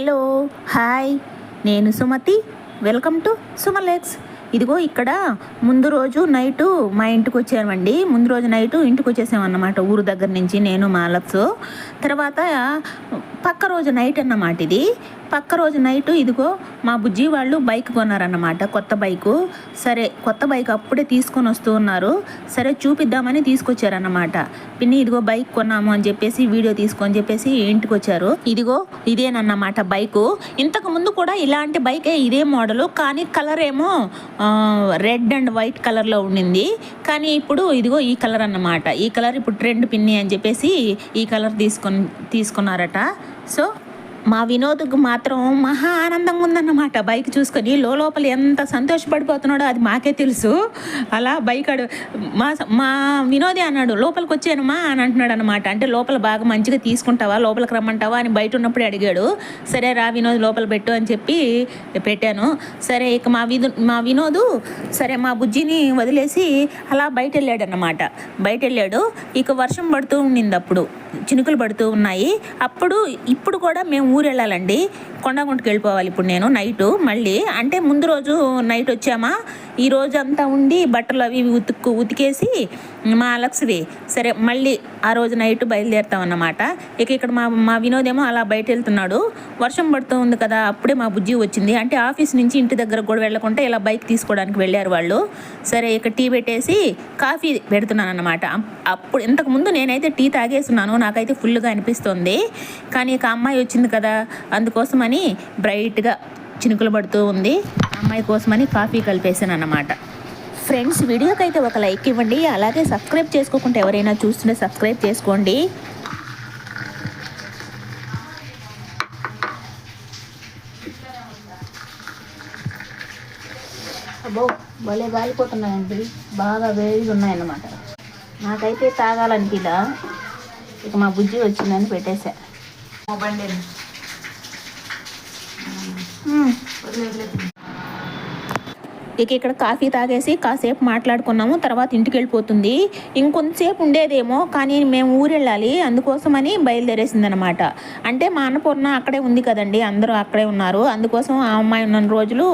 Hello hi, నేను Sumathi. Welcome to సుమలెక్స్. ఇదిగో ఇక్కడ ముందు రోజు నైటు మా ఇంటికి వచ్చామండి. ముందు రోజు నైటు ఇంటికి వచ్చేసామన్నమాట, ఊరు దగ్గర నుంచి నేను మా లక్స్. తర్వాత పక్క రోజు నైట్ అన్నమాట ఇది. పక్క రోజు నైటు ఇదిగో మా బుజ్జి వాళ్ళు బైక్ కొన్నారన్నమాట, కొత్త బైకు. సరే కొత్త బైక్ అప్పుడే తీసుకొని వస్తూ ఉన్నారు. సరే చూపిద్దామని తీసుకొచ్చారన్నమాట. పిన్ని ఇదిగో బైక్ కొన్నాము అని చెప్పేసి వీడియో తీసుకొని చెప్పేసి ఇంటికి వచ్చారు. ఇదిగో ఇదేనన్నమాట బైకు. ఇంతకు ముందు కూడా ఇలాంటి బైకే, ఇదే మోడలు, కానీ కలర్ ఏమో రెడ్ అండ్ వైట్ కలర్లో ఉండింది. కానీ ఇప్పుడు ఇదిగో ఈ కలర్ అన్నమాట. ఈ కలర్ ఇప్పుడు ట్రెండ్ పిన్ని అని చెప్పేసి ఈ కలర్ తీసుకున్నారట. సో మా వినోద్కు మాత్రం మహా ఆనందంగా ఉందన్నమాట బైక్ చూసుకొని. లోపల ఎంత సంతోషపడిపోతున్నాడో అది మాకే తెలుసు. అలా బైక్ మా వినోదే అన్నాడు, లోపలికి వచ్చానుమా అని అంటున్నాడు అనమాట. అంటే లోపల బాగా మంచిగా తీసుకుంటావా, లోపలికి రమ్మంటావా అని బయట ఉన్నప్పుడే అడిగాడు. సరే రా వినోద్ లోపల పెట్టు అని చెప్పి పెట్టాను. సరే ఇక మా వినోదు సరే మా బుజ్జిని వదిలేసి అలా బయట వెళ్ళాడు అన్నమాట. బయట వెళ్ళాడు. ఇక వర్షం పడుతూ ఉండింది, అప్పుడు చినుకులు పడుతూ ఉన్నాయి. ఇప్పుడు కూడా మేము ఊరు వెళ్ళాలండి, కొండగుంటకి వెళ్ళిపోవాలి ఇప్పుడు నేను నైటు మళ్ళీ. అంటే ముందు రోజు నైట్ వచ్చామా, ఈ రోజు అంతా ఉండి బట్టలు అవి ఉతికేసి మా లక్ష్వి సరే మళ్ళీ ఆ రోజు నైట్ బయలుదేరుతామన్నమాట. ఇక ఇక్కడ మా వినోదేమో అలా బయట వెళ్తున్నాడు. వర్షం పడుతూ ఉంది కదా, అప్పుడే మా బుజ్జి వచ్చింది. అంటే ఆఫీస్ నుంచి ఇంటి దగ్గర కూడా వెళ్ళకుండా ఇలా బైక్ తీసుకోవడానికి వెళ్ళారు వాళ్ళు. సరే ఇక టీ పెట్టేసి కాఫీ పెడుతున్నాను అన్నమాట. అప్పుడు ఇంతకుముందు నేనైతే టీ తాగేస్తున్నాను, నాకైతే ఫుల్గా అనిపిస్తుంది. కానీ ఇక అమ్మాయి వచ్చింది కదా, అందుకోసమని బ్రైట్గా చినుకులు పడుతూ ఉంది, అమ్మాయి కోసమని కాఫీ కలిపేసాను అన్నమాట. ఫ్రెండ్స్, వీడియోకి అయితే ఒక లైక్ ఇవ్వండి, అలాగే సబ్స్క్రైబ్ చేసుకోకుండా ఎవరైనా చూస్తుంటే సబ్స్క్రైబ్ చేసుకోండి. అబ్బో భలే గాలిపోతున్నాయండి, బాగా వేడిగా ఉన్నాయన్నమాట. నాకైతే తాగాలనిపిదా. ఇక మా బుజ్జి వచ్చిందని పెట్టేశా. ఇక ఇక్కడ కాఫీ తాగేసి కాసేపు మాట్లాడుకున్నాము. తర్వాత ఇంటికి వెళ్ళిపోతుంది. ఇంకొంతసేపు ఉండేదేమో, కానీ మేము ఊరు వెళ్ళాలి, అందుకోసమని బయలుదేరేసింది అనమాట. అంటే మా అన్నపూర్ణ అక్కడే ఉంది కదండి, అందరూ అక్కడే ఉన్నారు. అందుకోసం ఆ అమ్మాయి ఉన్న రోజులు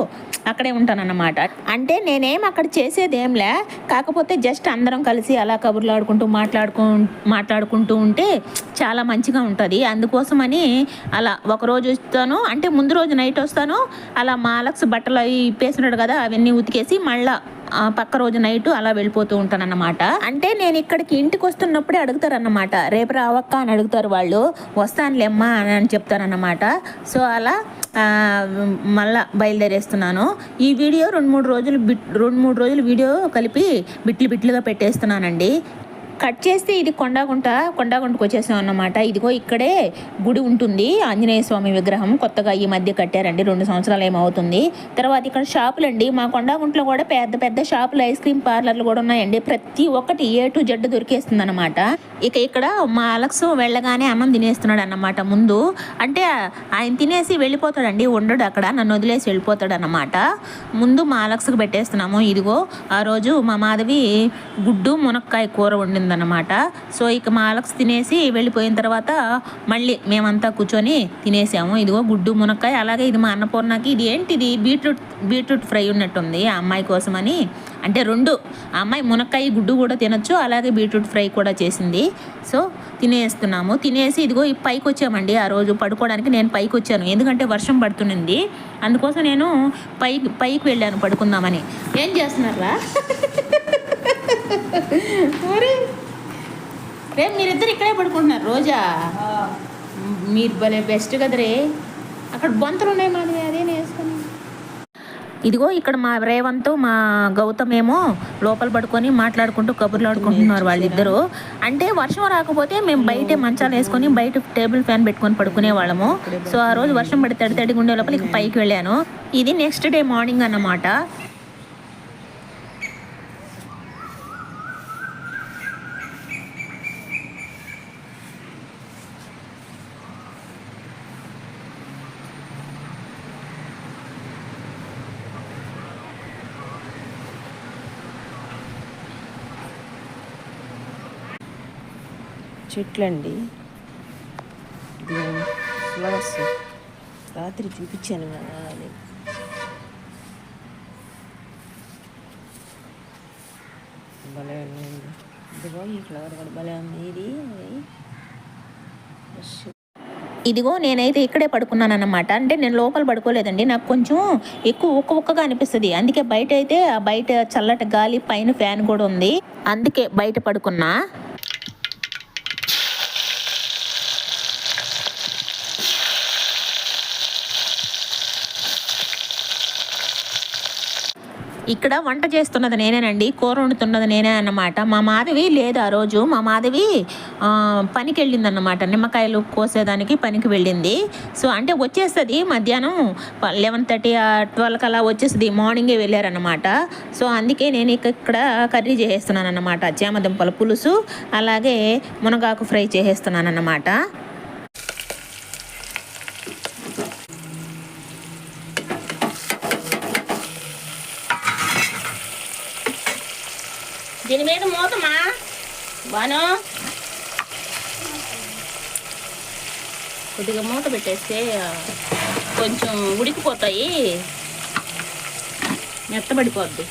అక్కడే ఉంటానన్నమాట. అంటే నేనేం అక్కడ చేసేదేంలే, కాకపోతే జస్ట్ అందరం కలిసి అలా కబుర్లు మాట్లాడుకుంటూ ఉంటే చాలా మంచిగా ఉంటుంది. అందుకోసమని అలా ఒకరోజు వస్తాను, అంటే ముందు రోజు నైట్ వస్తాను. అలా మా లక్స్ బట్టలు అవి ఇప్పేసినాడు కదా, అవన్నీ ఉతికేసి మళ్ళా పక్క రోజు నైట్ అలా వెళ్ళిపోతూ ఉంటానన్నమాట. అంటే నేను ఇక్కడికి ఇంటికి వస్తున్నప్పుడే అడుగుతారన్నమాట, రేపు రావక్క అని అడుగుతారు వాళ్ళు. వస్తానులేమ్మా అని చెప్తారన్నమాట. సో అలా మళ్ళా బయలుదేరేస్తున్నాను. ఈ వీడియో రెండు మూడు రోజులు వీడియో కలిపి బిట్లుగా పెట్టేస్తున్నానండి. కట్ చేస్తే ఇది కొండగుంటకు వచ్చేసాం అన్నమాట. ఇదిగో ఇక్కడే గుడి ఉంటుంది, ఆంజనేయ స్వామి విగ్రహం కొత్తగా ఈ మధ్య కట్టారండి, 2 సంవత్సరాలు ఏమవుతుంది. తర్వాత ఇక్కడ షాపులండి, మా కొండగుంటలో కూడా పెద్ద షాపులు, ఐస్ క్రీమ్ పార్లర్లు కూడా ఉన్నాయండి. ప్రతి ఒక్కటి A to Z దొరికేస్తుంది అనమాట. ఇక ఇక్కడ మా అలక్స్ వెళ్ళగానే అన్నం తినేస్తున్నాడు అన్నమాట. ముందు అంటే ఆయన తినేసి వెళ్ళిపోతాడండి, ఉండడు అక్కడ, నన్ను వదిలేసి వెళ్ళిపోతాడు అన్నమాట. ముందు మా అలక్స్కి పెట్టేస్తున్నాము. ఇదిగో ఆ రోజు మా మాధవి గుడ్డు మునక్కాయ కూర వండింది అన్నమాట. సో ఇక మా అలక్స్ తినేసి వెళ్ళిపోయిన తర్వాత మళ్ళీ మేమంతా కూర్చొని తినేసాము. ఇదిగో గుడ్డు మునక్కాయ, అలాగే ఇది మా అన్నపూర్ణకి ఇది ఏంటిది బీట్రూట్ ఫ్రై ఉన్నట్టుంది ఆ అమ్మాయి కోసమని. అంటే రెండు, ఆ అమ్మాయి మునక్కాయ గుడ్డు కూడా తినొచ్చు, అలాగే బీట్రూట్ ఫ్రై కూడా చేసింది. సో తినేస్తున్నాము. తినేసి ఇదిగో ఈ పైకి వచ్చామండి. ఆ రోజు పడుకోవడానికి నేను పైకి వచ్చాను, ఎందుకంటే వర్షం పడుతుంది. అందుకోసం నేను పైకి వెళ్ళాను పడుకుందామని. ఏం చేస్తున్నారా రేపు మీరిద్దరు ఇక్కడే పడుకుంటున్నారు రోజా? మీరు భలే బెస్ట్ కదరే. అక్కడ బొంతలు ఉన్నాయి మాది, అదే వేసుకొని. ఇదిగో ఇక్కడ మా రేవంత్ మా గౌతమ్ ఏమో లోపల పడుకొని మాట్లాడుకుంటూ కబుర్లు ఆడుకుంటున్నారు వాళ్ళిద్దరూ. అంటే వర్షం రాకపోతే మేము బయటే మంచాలు వేసుకొని బయట టేబుల్ ఫ్యాన్ పెట్టుకొని పడుకునే వాళ్ళము. సో ఆ రోజు వర్షం పడి తడిగా ఉండే లోపల ఇక పైకి వెళ్ళాను. ఇది నెక్స్ట్ డే మార్నింగ్ అన్నమాట. చెట్లండి, ఫ్లవర్స్ రాత్రి చూపించాను కదా అది. భలే ఉంది. ఇదిగో ఈ ఫ్లవర్ కూడా భలే ఉంది. ఇదిగో నేనైతే ఇక్కడే పడుకున్నాను అన్నమాట. అంటే నేను లోపల పడుకోలేదండి, నాకు కొంచెం ఎక్కువ ఉక్కగా అనిపిస్తుంది. అందుకే బయట అయితే ఆ బయట చల్లటి గాలి, పైన ఫ్యాన్ కూడా ఉంది, అందుకే బయట పడుకున్నా. ఇక్కడ వంట చేస్తున్నది నేనేనండి, కూర వండుతున్నది నేనే అన్నమాట. మా మాధవి లేదు ఆ రోజు. మా మాధవి పనికి వెళ్ళింది అన్నమాట, నిమ్మకాయలు కోసేదానికి పనికి వెళ్ళింది. సో అంటే వచ్చేస్తుంది మధ్యాహ్నం 11:30 12 అలా వచ్చేస్తుంది. మార్నింగే వెళ్ళారన్నమాట. సో అందుకే నేను ఇక్కడ కర్రీ చేసేస్తున్నాను అన్నమాట. చామదుంపల పులుసు అలాగే మునగాకు ఫ్రై చేసేస్తున్నాను అన్నమాట. దీని మీద మూతమా బాను, కొద్దిగా మూత పెట్టేస్తే కొంచెం ఉడికిపోతాయి, మెత్తబడిపోద్ది.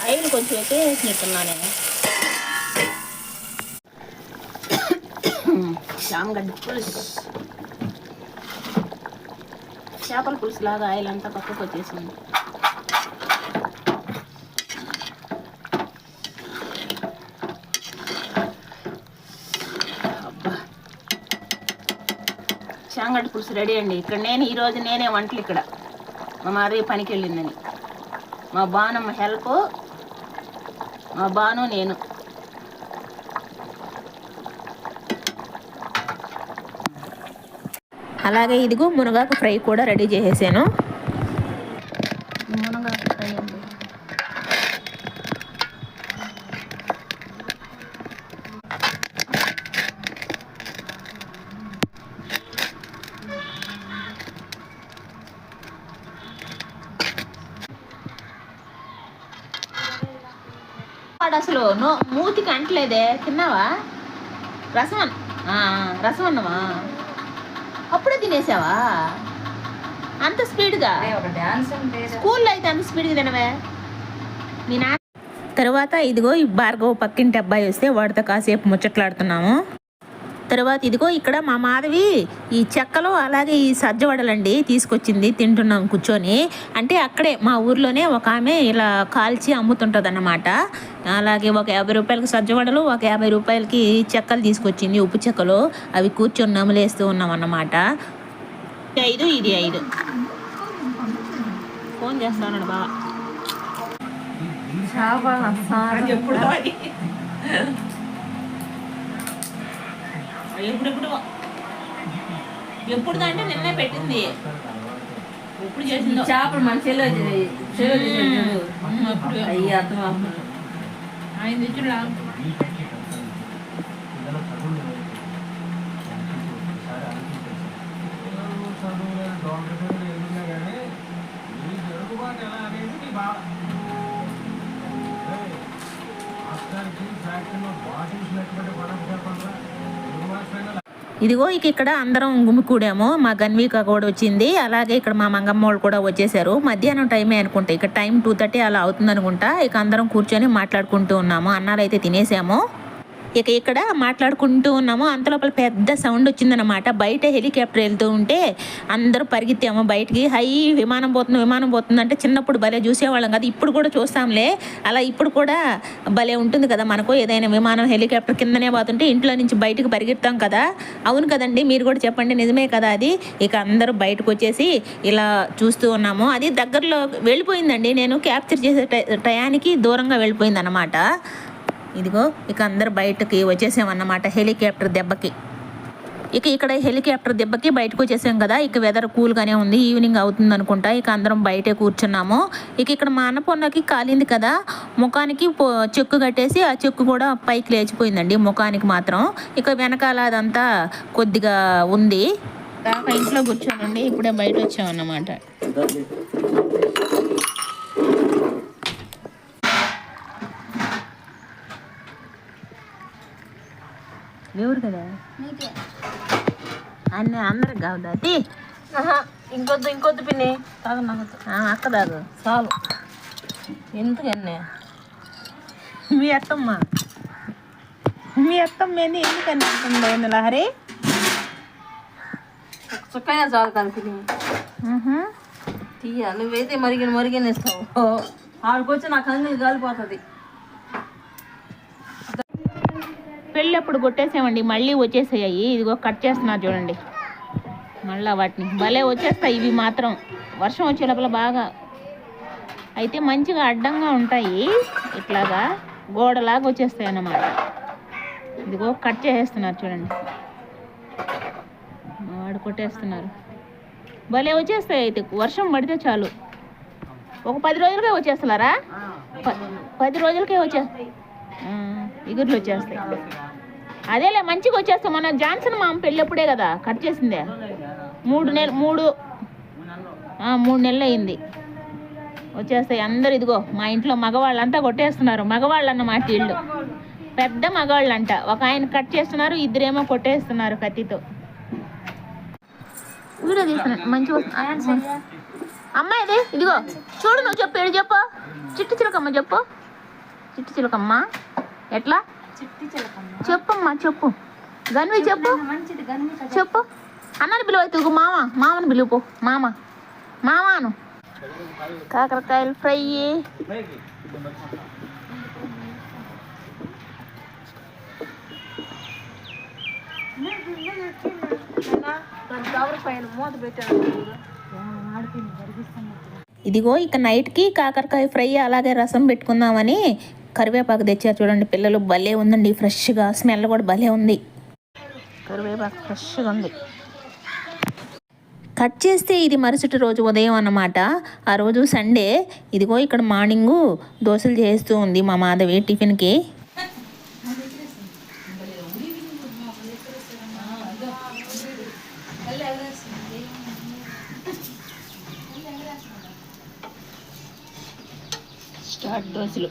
ఆయిల్ కొంచెం ఎక్కువ వేసినట్టున్నా నేను. చామగడ్డ పులుసు, చేపల పులుసు లాగా ఆయిల్ అంతా పక్కకు వచ్చేసింది. అబ్బా, చామగడ్డ పులుసు రెడీ అండి. ఇక్కడ ఈరోజు నేనే వంటలు. ఇక్కడ మా మాధవి పనికి వెళ్ళిందని, మా బానమ్మ హెల్ప్, మా బాను నేను. అలాగే ఇదిగో మునగాకు ఫ్రై కూడా రెడీ చేసేసాను. మునగాకు ఫ్రై అండి. అసలు మూతికి అంటలేదే. తిన్నావా? రసం అన్నవా? అప్పుడే తినేసావా అంత స్పీడ్గా? స్కూల్లో అయితే అంత స్పీడ్గా తినవే మీ నాన్న. తర్వాత ఇదిగో ఈ భార్గవ్ పక్కింటి అబ్బాయి వస్తే వాడితో కాసేపు ముచ్చట్లాడుతున్నాము. తర్వాత ఇదిగో ఇక్కడ మా మాధవి ఈ చెక్కలు అలాగే ఈ సజ్జవడలండి తీసుకొచ్చింది, తింటున్నాం కూర్చొని. అంటే అక్కడే మా ఊర్లోనే ఒక ఆమె ఇలా కాల్చి అమ్ముతుంటుంది అన్నమాట. అలాగే ఒక 50 రూపాయలకి సజ్జవడలు, ఒక 50 రూపాయలకి చెక్కలు తీసుకొచ్చింది, ఉప్పు చెక్కలు. అవి కూర్చొని నమలేస్తూ ఉన్నాం అన్నమాట. 5 ఇది 5. ఫోన్ చేస్తాను బాగా. ఎప్పుడు అంటే నిన్నే పెట్టింది. ఎప్పుడు చేసింది చేపలు మన చెల్లి అయ్యి అర్థం ఆయన తెచ్చులా. ఇదిగో ఇక్కడ అందరం గుమికూడాము. మా గన్విక కూడా వచ్చింది, అలాగే ఇక్కడ మా మంగమ్మ వాళ్ళు కూడా వచ్చేసారు. మధ్యాహ్నం టైమే అనుకుంటా, ఇక్కడ టైం 2:30 అలా అవుతుంది అనుకుంటా. ఇక అందరం కూర్చొని మాట్లాడుకుంటూ ఉన్నాము. అన్నాలు అయితే తినేసాము. ఇక్కడ మాట్లాడుకుంటూ ఉన్నాము. అంతలోపల పెద్ద సౌండ్ వచ్చిందనమాట. బయట హెలికాప్టర్ వెళ్తూ ఉంటే అందరూ పరిగెత్తాము బయటికి. హై విమానం పోతుంది అంటే చిన్నప్పుడు భలే చూసేవాళ్ళం కదా, ఇప్పుడు కూడా చూస్తాంలే. అలా ఇప్పుడు కూడా భలే ఉంటుంది కదా మనకు, ఏదైనా విమానం హెలికాప్టర్ కిందనే పోతుంటే ఇంట్లో నుంచి బయటకు పరిగెత్తాం కదా. అవును కదండి, మీరు కూడా చెప్పండి, నిజమే కదా అది. ఇక అందరూ బయటకు వచ్చేసి ఇలా చూస్తూ ఉన్నాము. అది దగ్గరలో వెళ్ళిపోయిందండి, నేను క్యాప్చర్ చేసే టయానికి దూరంగా వెళ్ళిపోయింది అన్నమాట. ఇదిగో ఇక అందరు బయటకి వచ్చేసామన్నమాట హెలికాప్టర్ దెబ్బకి. ఇక ఇక్కడ హెలికాప్టర్ దెబ్బకి బయటకు వచ్చేసాం కదా. ఇక వెదర్ కూల్గానే ఉంది, ఈవినింగ్ అవుతుంది అనుకుంటా. ఇక అందరం బయటే కూర్చున్నాము. ఇక ఇక్కడ మా అన్నపూర్ణకి కాలింది కదా, ముఖానికి చెక్కు కట్టేసి ఆ చెక్కు కూడా పైకి లేచిపోయిందండి ముఖానికి మాత్రం. ఇక వెనకాల అదంతా కొద్దిగా ఉంది. ఇంట్లో కూర్చోనండి, ఇప్పుడే బయట వచ్చామన్నమాట. ఎవరు కదా అన్నీ అందరికి కావద్దా? ఇంకొద్దు పిన్ని అక్క దాగు చాలు. ఎందుకన్నా మీ అత్తమ్మ ఏంది ఎందుకని అంటుందో ఏంది లహరి? చుక్కైనా చాలు కానీ పిన్ని తీయ. నువ్వైతే మరిగిన ఇస్తావు, ఆడికొచ్చి నాకు అన్ని గాలిపోతుంది. పెళ్ళి అప్పుడు కొట్టేసామండి, మళ్ళీ వచ్చేసాయి. ఇదిగో కట్ చేస్తున్నారు చూడండి, మళ్ళీ వాటిని భలే వచ్చేస్తాయి ఇవి మాత్రం. వర్షం వచ్చే లోపల బాగా అయితే మంచిగా అడ్డంగా ఉంటాయి, ఇట్లాగా గోడలాగా వచ్చేస్తాయి అన్నమాట. ఇదిగో కట్ చేసేస్తున్నారు చూడండి, వాడు కొట్టేస్తున్నారు. భలే వచ్చేస్తాయి. అయితే వర్షం పడితే చాలు, ఒక 10 రోజులకే వచ్చేస్తున్నారా? 10 రోజులకే వచ్చేస్తాయి, ఇగుర్లు వచ్చేస్తాయి. అదేలే మంచిగా వచ్చేస్తాం. మన జాన్సన్ మామ పెళ్ళప్పుడే కదా కట్ చేసిందే. 3 నెలలు అయింది, వచ్చేస్తాయి అందరు. ఇదిగో మా ఇంట్లో మగవాళ్ళంతా కొట్టేస్తున్నారు. మగవాళ్ళు అన్నమాట వీళ్ళు, పెద్ద మగవాళ్ళు అంట. ఒక ఆయన కట్ చేస్తున్నారు, ఇద్దరేమో కొట్టేస్తున్నారు కత్తితో. వీడియో తీస్తున్నాను మంచిగా. అమ్మాయి ఇది ఇదిగో చూడు, నువ్వు చెప్పు, ఏడు చెప్పు. చిట్టి చిలకమ్మ చెప్పు, చిట్టి చిలకమ్మ ఎట్లా చెప్పమ్మా, చెప్పు. గన్వి చెప్పు, చెప్పు. అన్నని పిలువ అయితే మామని పిలుపు, మామాను. కాకరకాయలు ఫ్రై. ఇదిగో ఇక నైట్కి కాకరకాయ ఫ్రై అలాగే రసం పెట్టుకుందామని కరివేపాకు తెచ్చారు చూడండి పిల్లలు. భలే ఉందండి, ఫ్రెష్గా, స్మెల్ కూడా భలే ఉంది. కరివేపాకు ఫ్రెష్గా ఉంది. కట్ చేస్తే ఇది మరుసటి రోజు ఉదయం అన్నమాట. ఆ రోజు సండే. ఇదిగో ఇక్కడ మార్నింగు దోశలు చేస్తూ ఉంది మా మాధవి టిఫిన్కి. స్టార్ట్ దోశలు.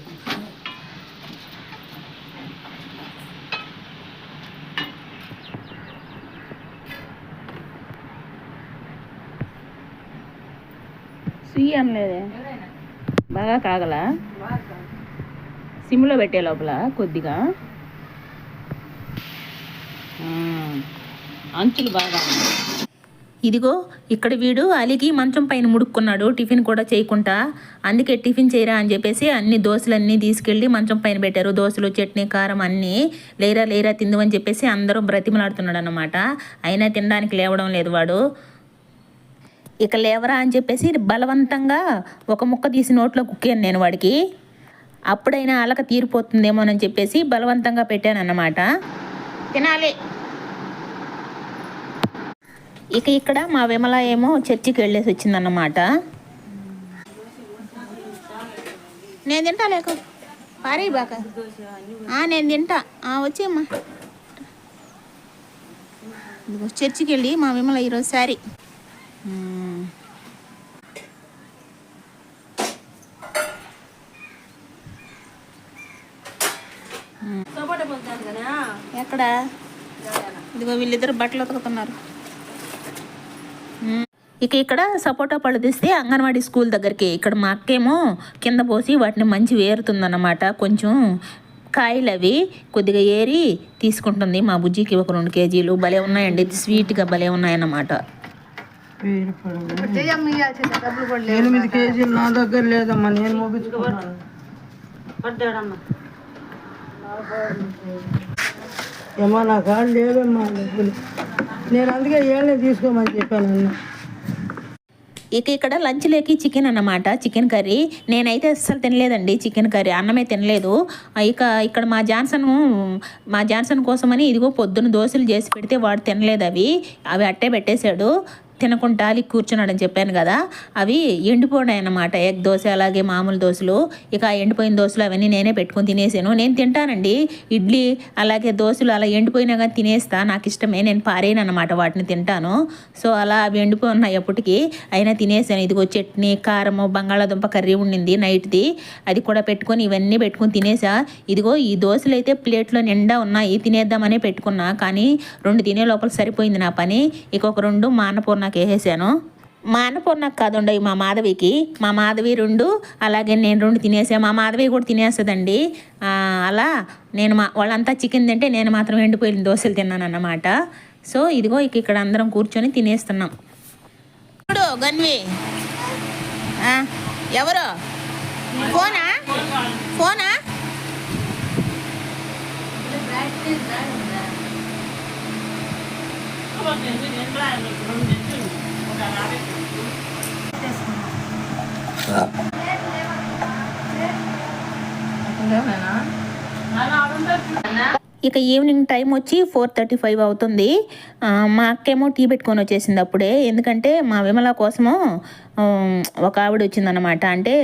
సుయ్యి అనలేదే, బాగా కాగల సిమ్లో పెట్టే లోపల కొద్దిగా అంచులు బాగా. ఇదిగో ఇక్కడ వీడు అలిగి మంచం పైన ముడుక్కున్నాడు, టిఫిన్ కూడా చేయకుండా. అందుకే టిఫిన్ చేయరా అని చెప్పేసి అన్ని దోశలన్నీ తీసుకెళ్ళి మంచం పైన పెట్టారు. దోశలు, చట్నీ, కారం అన్నీ. లేరా తిందువని చెప్పేసి అందరూ బ్రతిమలాడుతున్నాడు అన్నమాట. అయినా తినడానికి లేవడం లేదు వాడు. ఇక లేవరా అని చెప్పేసి బలవంతంగా ఒక ముక్క తీసి నోట్లో కుక్కాను నేను వాడికి. అప్పుడైనా అలక తీరిపోతుందేమోనని చెప్పేసి బలవంతంగా పెట్టాను అన్నమాట. తినాలి. ఇక ఇక్కడ మా విమల ఏమో చర్చికి వెళ్ళేసి వచ్చిందన్నమాట. నేను తింటా లేక పారీ బాక నేను తింటా వచ్చేమ్మా. చర్చికి వెళ్ళి మా విమల ఈరోజు శారీ. ఎక్కడ? ఇదిగో వీళ్ళిద్దరు బట్టలు ఉతుకుతున్నారు. ఇక ఇక్కడ సపోటా పళ్ళు తీస్తే అంగన్వాడీ స్కూల్ దగ్గరికి. ఇక్కడ మా అక్కేమో కింద పోసి వాటిని మంచి వేరుతుందన్నమాట. కొంచెం కాయలు అవి కొద్దిగా ఏరి తీసుకుంటుంది. మా బుజ్జికి ఒక 2 కేజీలు. భలే ఉన్నాయండి, స్వీట్గా భలే ఉన్నాయన్నమాట. 8 కేజీలు నా దగ్గర లేదమ్మా, నేను మోపించుకున్నాను. ఏమో నా కాళ్ళు లేదమ్మా డబ్బులు, నేను అందుకే ఏళ్ళే తీసుకోమని చెప్పాను అన్న. ఇక్కడ లంచ్లోకి చికెన్ అన్నమాట, చికెన్ కర్రీ. నేనైతే అస్సలు తినలేదండి చికెన్ కర్రీ, అన్నమే తినలేదు. ఇక్కడ మా జాన్సన్ కోసమని ఇదిగో పొద్దున్న దోశలు చేసి పెడితే వాడు తినలేదు, అవి అట్టే పెట్టేశాడు. తినకుండా అలిగి కూర్చున్నాడని చెప్పాను కదా, అవి ఎండిపోయాయి అన్నమాట. ఎగ్ దోశ అలాగే మామూలు దోశలు. ఇక ఎండిపోయిన దోశలు అవన్నీ నేనే పెట్టుకొని తినేసాను. నేను తింటానండి ఇడ్లీ అలాగే దోశలు, అలా ఎండిపోయినా కానీ తినేస్తా, నాకు ఇష్టమే. నేను పారేను అన్నమాట, వాటిని తింటాను. సో అలా అవి ఎండిపోయి ఉన్నాయి ఎప్పటికీ, అయినా తినేసాను. ఇదిగో చట్నీ, కారము, బంగాళాదుంప కర్రీ ఉండింది నైట్ది, అది కూడా పెట్టుకొని ఇవన్నీ పెట్టుకొని తినేసా. ఇదిగో ఈ దోశలు అయితే ప్లేట్లో నిండా ఉన్నాయి, తినేద్దామనే పెట్టుకున్నా, కానీ 2 తినే లోపల సరిపోయింది నా పని. ఇక ఒక 2 మా అన్నపూర్ణకి వేసేసాను. మా అన్నపూర్ణకు కాదుండవు, మా మాధవి 2, అలాగే నేను 2 తినేసాను. మా మాధవి కూడా తినేస్తుందండి. అలా నేను వాళ్ళంతా చికెన్ తింటే నేను మాత్రం ఎండిపోయిన దోశలు తిన్నాను అన్నమాట. సో ఇదిగో ఇక్కడ అందరం కూర్చొని తినేస్తున్నాం. ఇప్పుడు గన్వి ఎవరు ఫోనా ఇక ఈవినింగ్ టైం వచ్చి 4:35 అవుతుంది. మా అక్కేమో టీ పెట్టుకొని వచ్చేసింది అప్పుడే, ఎందుకంటే మా విమల కోసము ఒక ఆవిడ వచ్చిందనమాట. అంటే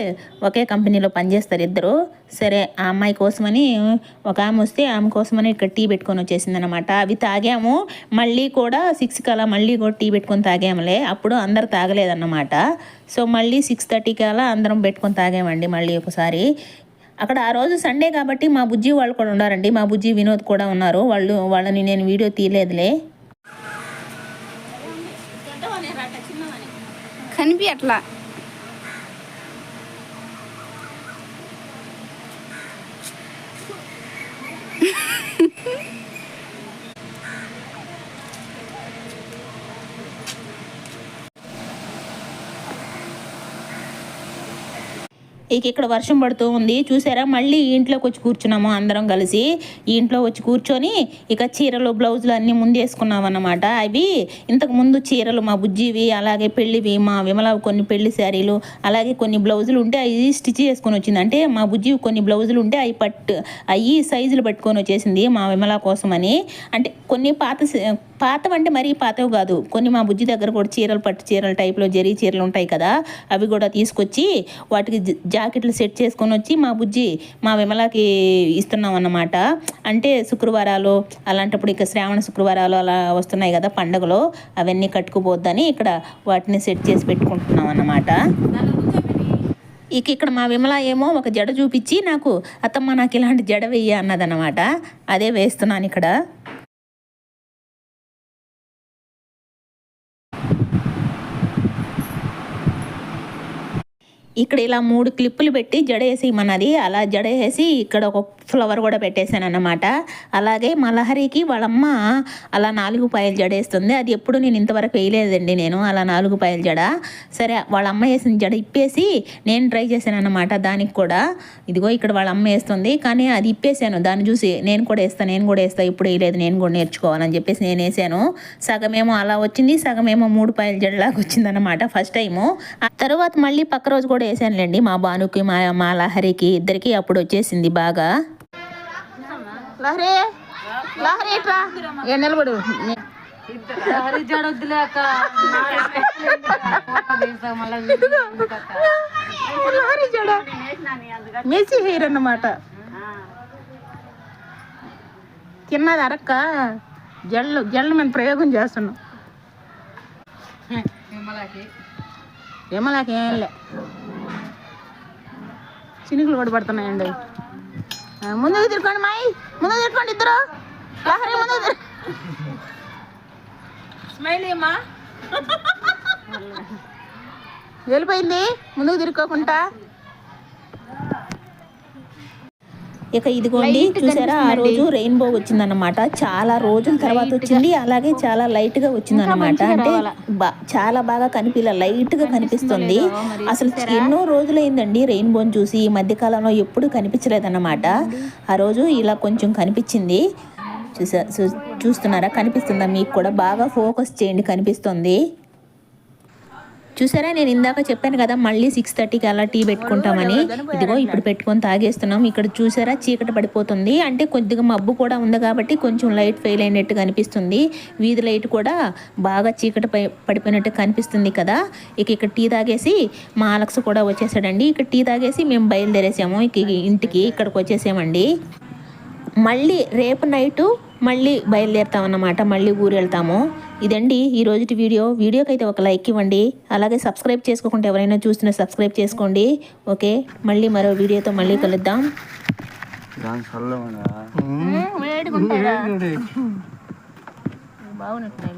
ఒకే కంపెనీలో పనిచేస్తారు ఇద్దరు. సరే ఆ అమ్మాయి కోసమని ఒక ఆమె వస్తే ఆమె కోసమని ఇక్కడ టీ పెట్టుకొని వచ్చేసింది అనమాట. అవి తాగాము, మళ్ళీ కూడా 6కి అలా మళ్ళీ కూడా టీ పెట్టుకొని తాగాములే. అప్పుడు అందరు తాగలేదన్నమాట. సో మళ్ళీ 6:30కి అలా అందరం పెట్టుకొని తాగామండి మళ్ళీ ఒకసారి. అక్కడ ఆ రోజు సండే కాబట్టి మా బుజ్జి వాళ్ళు కూడా ఉన్నారండి, మా బుజ్జి వినోద్ కూడా ఉన్నారు. వాళ్ళని నేను వీడియో తీయలేదులే. కనిపి అట్లా ఇక్కడ వర్షం పడుతూ ఉంది చూసారా. మళ్ళీ ఇంట్లోకి వచ్చి కూర్చున్నాము అందరం కలిసి. ఈ ఇంట్లో వచ్చి కూర్చొని ఇక చీరలు బ్లౌజులు అన్నీ ముందు వేసుకున్నాం అన్నమాట. అవి ఇంతకు ముందు చీరలు మా బుజ్జివి, అలాగే పెళ్ళివి, మా విమల కొన్ని పెళ్లి శారీలు, అలాగే కొన్ని బ్లౌజులు ఉంటే అవి స్టిచ్ చేసుకొని వచ్చింది. అంటే మా బుజ్జివి కొన్ని బ్లౌజులు ఉంటే అవి సైజులు పట్టుకొని వచ్చేసింది మా విమల కోసమని. అంటే కొన్ని పాతవంటే మరీ పాతవి కాదు, కొన్ని మా బుజ్జి దగ్గర కూడా చీరలు, పట్టు చీరల టైప్లో జరీ చీరలు ఉంటాయి కదా, అవి కూడా తీసుకొచ్చి వాటికి జాకెట్లు సెట్ చేసుకొని వచ్చి మా విమలకి ఇస్తున్నాం అన్నమాట. అంటే శుక్రవారాలు అలాంటప్పుడు ఇక శ్రావణ శుక్రవారాలు అలా వస్తున్నాయి కదా పండుగలో, అవన్నీ కట్టుకుపోద్దని ఇక్కడ వాటిని సెట్ చేసి పెట్టుకుంటున్నాం అన్నమాట. ఇక్కడ మా విమల ఏమో ఒక జడ చూపించి నాకు అత్తమ్మ నాకు ఇలాంటి జడ వెయ్యి అన్నదన్నమాట. అదే వేస్తున్నాను ఇక్కడ. ఇక్కడ ఇలా 3 క్లిప్పులు పెట్టి జడ వేసేయమన్నది. అలా జడ వేసి ఇక్కడ ఒక ఫ్లవర్ కూడా పెట్టేశాను అన్నమాట. అలాగే మా లహరికి వాళ్ళమ్మ అలా 4 పాయలు జడ వేస్తుంది. అది ఎప్పుడు నేను ఇంతవరకు వేయలేదండి నేను అలా 4 పాయలు జడ. సరే వాళ్ళ అమ్మ వేసిన జడ ఇప్పేసి నేను ట్రై చేశాను అన్నమాట దానికి కూడా. ఇదిగో ఇక్కడ వాళ్ళ అమ్మ వేస్తుంది, కానీ అది ఇప్పేసాను. దాన్ని చూసి నేను కూడా వేస్తా, ఇప్పుడు వేయలేదు, నేను కూడా నేర్చుకోవాలని చెప్పేసి నేను వేసాను. సగమేమో అలా వచ్చింది, సగమేమో 3 పాయల జడలాగా వచ్చిందన్నమాట ఫస్ట్ టైము. తర్వాత మళ్ళీ పక్క రోజు కూడా వేసానులేండి మా బానుకి మా లహరికి ఇద్దరికి. అప్పుడు వచ్చేసింది బాగా. లహరి ఎట్రా నిలబడు. మెస్సీ హెయిర్ అన్నమాట. తిన్నది అరక్క జల్లు మేము ప్రయోగం చేస్తున్నాం. విమలాకి ఏం లే, చినుకులు కూడా పడుతున్నాయండి. ముందుకు తిరుక్కోండి మాయి, ముందుకు తిరుక్కోండి ఇద్దరు. లహరి ముందుకు స్మైల్ ఏమా వెళ్ళిపోయింది ముందుకు తిరుక్కోకుండా. ఇక ఇదిగోండి చూసారా, ఆ రోజు రెయిన్బో వచ్చిందన్నమాట. చాలా రోజుల తర్వాత వచ్చింది, అలాగే చాలా లైట్గా వచ్చిందన్నమాట. అంటే చాలా బాగా లైట్గా కనిపిస్తుంది. అసలు ఎన్నో రోజులైందండి రెయిన్బోని చూసి. ఈ మధ్యకాలంలో ఎప్పుడు కనిపించలేదన్నమాట. ఆ రోజు ఇలా కొంచెం కనిపించింది. చూస్తున్నారా, కనిపిస్తుందా మీకు కూడా? బాగా ఫోకస్ చేయండి, కనిపిస్తుంది. చూసారా, నేను ఇందాక చెప్పాను కదా మళ్ళీ 6:30కి అలా టీ పెట్టుకుంటామని. ఇదిగో ఇప్పుడు పెట్టుకొని తాగేస్తున్నాం. ఇక్కడ చూసారా చీకటి పడిపోతుంది, అంటే కొద్దిగా మబ్బు కూడా ఉంది కాబట్టి కొంచెం లైట్ ఫెయిల్ అయినట్టు కనిపిస్తుంది. వీధి లైట్ కూడా బాగా చీకటి పడిపోయినట్టు కనిపిస్తుంది కదా. ఇక్కడ టీ తాగేసి మా అలెక్స్ కూడా వచ్చేసాడండి. ఇక్కడ టీ తాగేసి మేము బయలుదేరేసాము ఇంటికి. ఇక్కడికి వచ్చేసామండి. మళ్ళీ రేపు నైటు మళ్ళీ బయలుదేరుతామన్నమాట, మళ్ళీ ఊరు వెళ్తాము. ఇదండి ఈ రోజుటి వీడియోకి అయితే ఒక లైక్ ఇవ్వండి. అలాగే సబ్స్క్రైబ్ చేసుకోకుండా ఎవరైనా చూస్తున్నా సబ్స్క్రైబ్ చేసుకోండి. ఓకే, మళ్ళీ మరో వీడియోతో మళ్ళీ కలుద్దాం. బాగుంటున్నాయి